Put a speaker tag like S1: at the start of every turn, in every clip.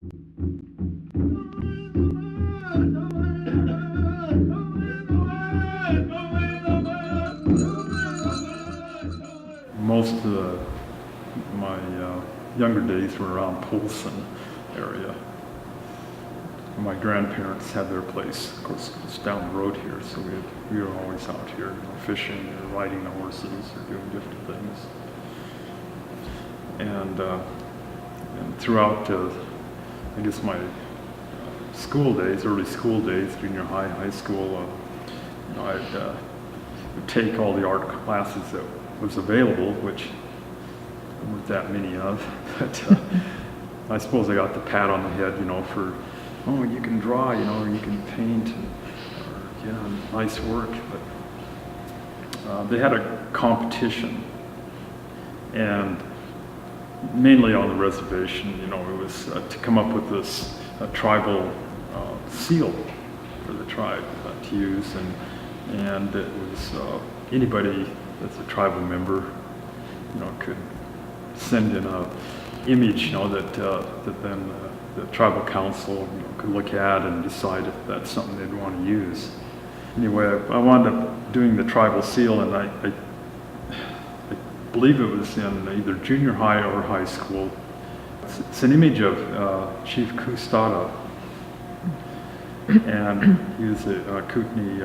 S1: Most of my younger days were around Polson area. My grandparents had their place, of course, it's down the road here, so we were always out here, fishing or riding the horses or doing different things. And throughout, I guess my school days, early school days, junior high, high school, I'd would take all the art classes that was available, which there weren't that many of, but I suppose I got the pat on the head, for, oh, you can draw, or you can paint, or, nice work. But they had a competition, and mainly on the reservation, it was to come up with this tribal seal for the tribe to use, and it was anybody that's a tribal member, could send in a image, that then the tribal council could look at and decide if that's something they'd want to use. Anyway, I wound up doing the tribal seal, and I believe it was in either junior high or high school. It's an image of Chief Kootenai, and he was a Kootenai,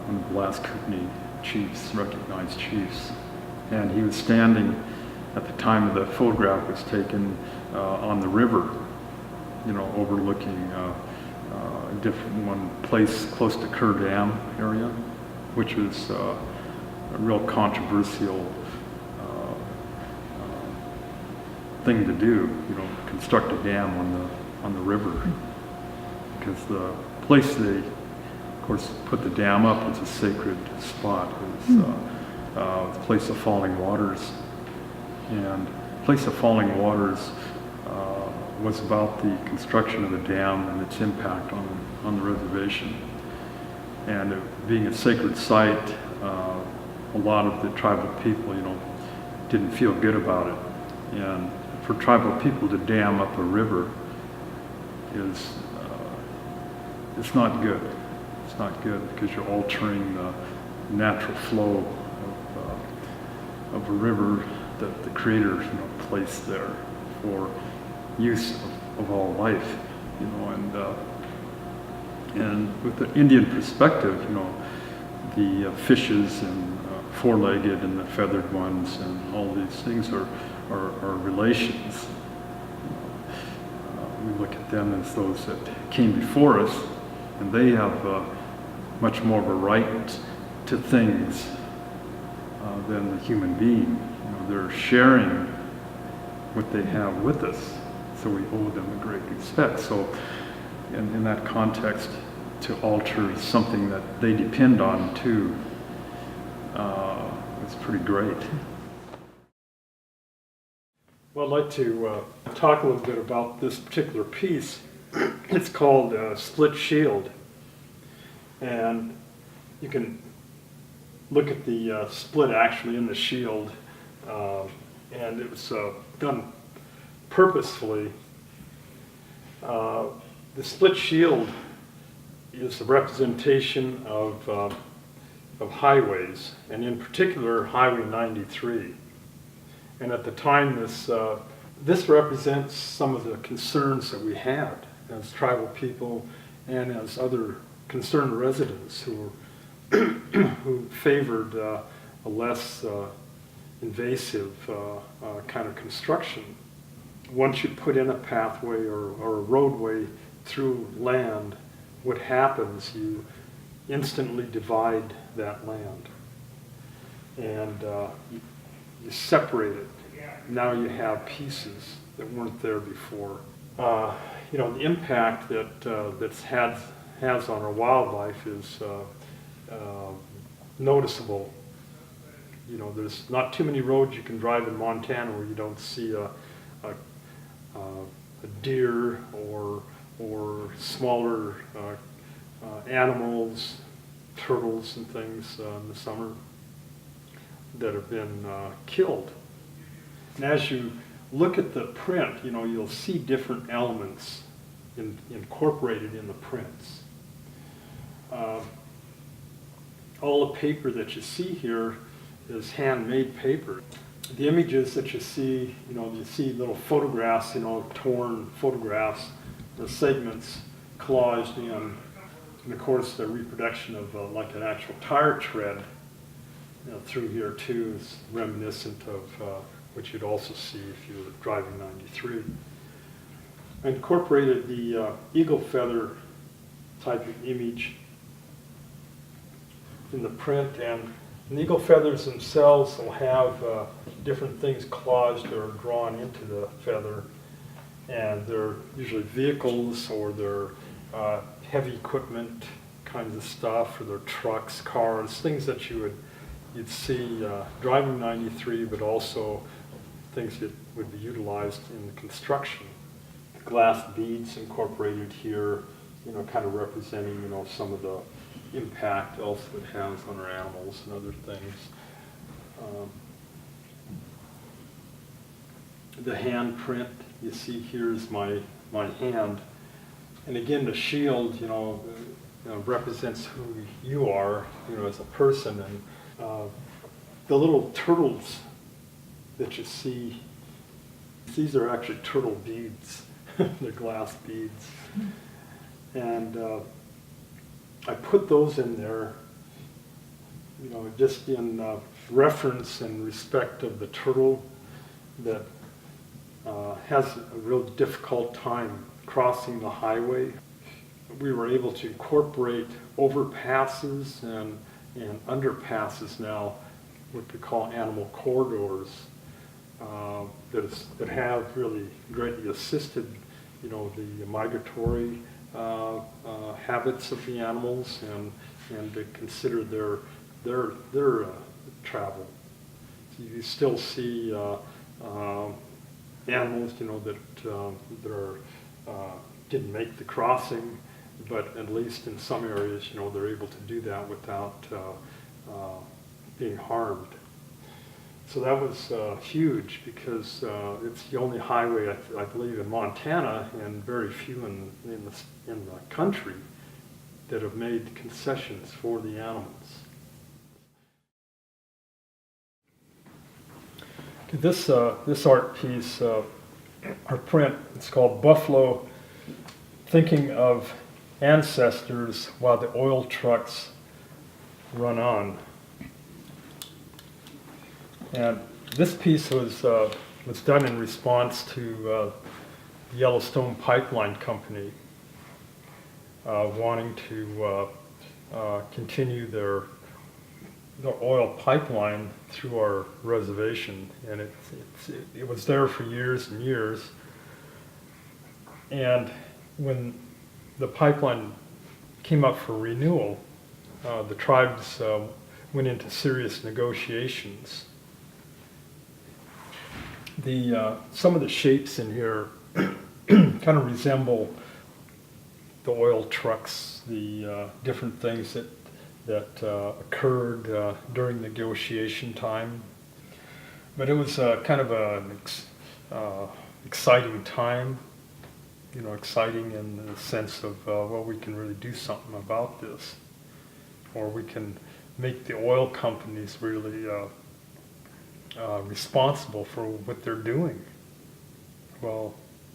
S1: one of the last Kootenai chiefs, recognized chiefs. And he was standing at the time of the photograph was taken on the river, overlooking a different one place close to Kerr Dam area, which was a real controversial thing to do, construct a dam on the river, because the place they, of course, put the dam up was a sacred spot. It was the place of falling waters, and place of falling waters was about the construction of the dam and its impact on the reservation. And it being a sacred site, a lot of the tribal people, didn't feel good about it. And for tribal people to dam up a river is, it's not good. It's not good because you're altering the natural flow of a river that the Creator placed there for use of all life, and with the Indian perspective, the fishes and four-legged and the feathered ones and all these things are relations. We look at them as those that came before us, and they have much more of a right to things than the human being. They're sharing what they have with us, so we owe them a great respect. So in that context, to alter something that they depend on too, it's pretty great. Well, I'd like to talk a little bit about this particular piece. It's called Split Shield, and you can look at the split actually in the shield, and it was done purposefully. The split shield is a representation of highways, and in particular Highway 93. And at the time, this represents some of the concerns that we had as tribal people and as other concerned residents who favored a less invasive kind of construction. Once you put in a pathway or a roadway through land, what happens, you instantly divide that land, and you separate it. Now you have pieces that weren't there before. The impact that has on our wildlife is noticeable. There's not too many roads you can drive in Montana where you don't see a deer or smaller animals, turtles and things in the summer that have been killed. And as you look at the print, you'll see different elements
S2: incorporated in the prints. All the paper that you see here is handmade paper. The images that you see little photographs, torn photographs, the segments collaged in, and of course the reproduction of like an actual tire tread through here too is reminiscent of what you'd also see if you were driving 93. I incorporated the eagle feather type of image in the print, and the eagle feathers themselves will have different things collaged or drawn into the feather, and they're usually vehicles or they're heavy equipment kinds of stuff, or they're trucks, cars, things that you'd see driving 93, but also things that would be utilized in the construction. Glass beads incorporated here, kind of representing, some of the impact also it has on our animals and other things. The hand print you see here is my hand, and again the shield, represents who you are, as a person, and the little turtles that you see, these are actually turtle beads. They're glass beads, and I put those in there, just in reference and respect of the turtle that has a real difficult time crossing the highway. We were able to incorporate overpasses and underpasses now, what we call animal corridors, that have really greatly assisted, the migratory habits of the animals, and to consider their travel. So you still see animals, that didn't make the crossing, but at least in some areas, they're able to do that without being harmed. So that was huge, because it's the only highway, I believe, in Montana, and very few in the country, that have made concessions for the animals. This art piece, our print, it's called Buffalo, Thinking of Ancestors While the Oil Trucks Run On. And this piece was done in response to the Yellowstone Pipeline Company wanting to continue their oil pipeline through our reservation, and it was there for years and years. And when the pipeline came up for renewal, the tribes went into serious negotiations. Some of the shapes in here kind of resemble the oil trucks, the different things that occurred during negotiation time. But it was kind of an exciting time, exciting in the sense of, well, we can really do something about this, or we can make the oil companies really responsible for what they're doing. Well,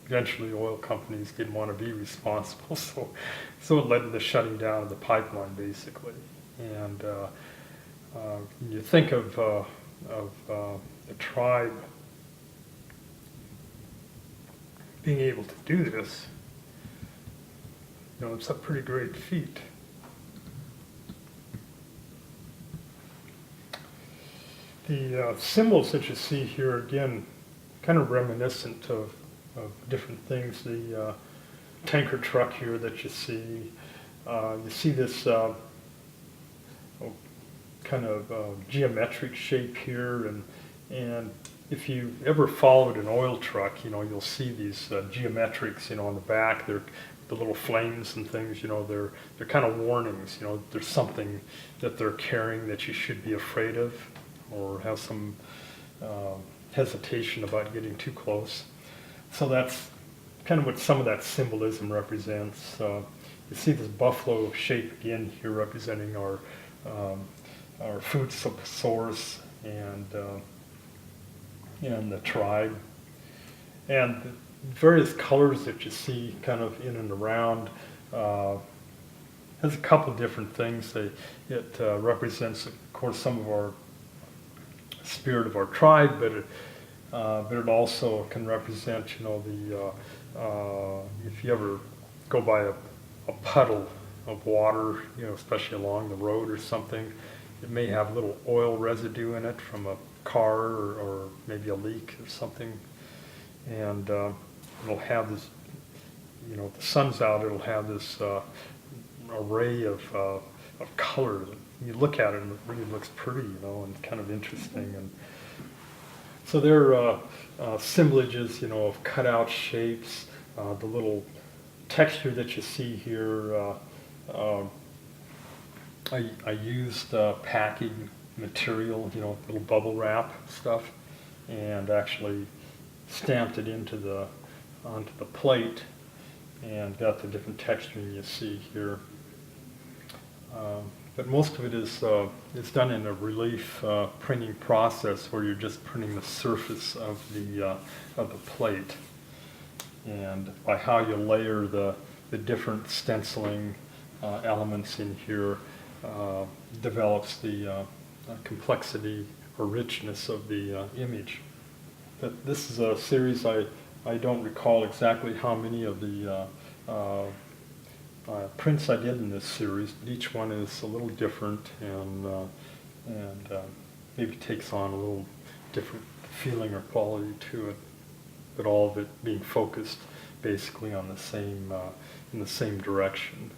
S2: eventually oil companies didn't want to be responsible, so it led to the shutting down of the pipeline, basically. And when you think of the tribe being able to do this, it's a pretty great feat. The symbols that you see here, again, kind of reminiscent of different things. The tanker truck here that you see this kind of geometric shape here, and if you ever followed an oil truck, you'll see these geometrics, on the back. They're the little flames and things, they're kind of warnings, there's something that they're carrying that you should be afraid of, or have some hesitation about getting too close. So that's kind of what some of that symbolism represents. You see this buffalo shape again here representing our food source and the tribe. And the various colors that you see kind of in and around has a couple different things. It represents, of course, some of our spirit of our tribe, but it also can represent, if you ever go by a puddle of water, especially along the road or something, it may have little oil residue in it from a car or maybe a leak or something, and it'll have this, if the sun's out, it'll have this array of color. You look at it and it really looks pretty, and kind of interesting. And so there are assemblages, of cutout shapes, the little texture that you see here. I used packing material, little bubble wrap stuff, and actually stamped it onto the plate, and got the different texturing you see here. But most of it is done in a relief printing process, where you're just printing the surface of the plate, and by how you layer the different stenciling elements in here develops the complexity or richness of the image. But this is a series, I don't recall exactly how many of the prints I did in this series, but each one is a little different and maybe takes on a little different feeling or quality to it, but all of it being focused basically on the same in the same direction.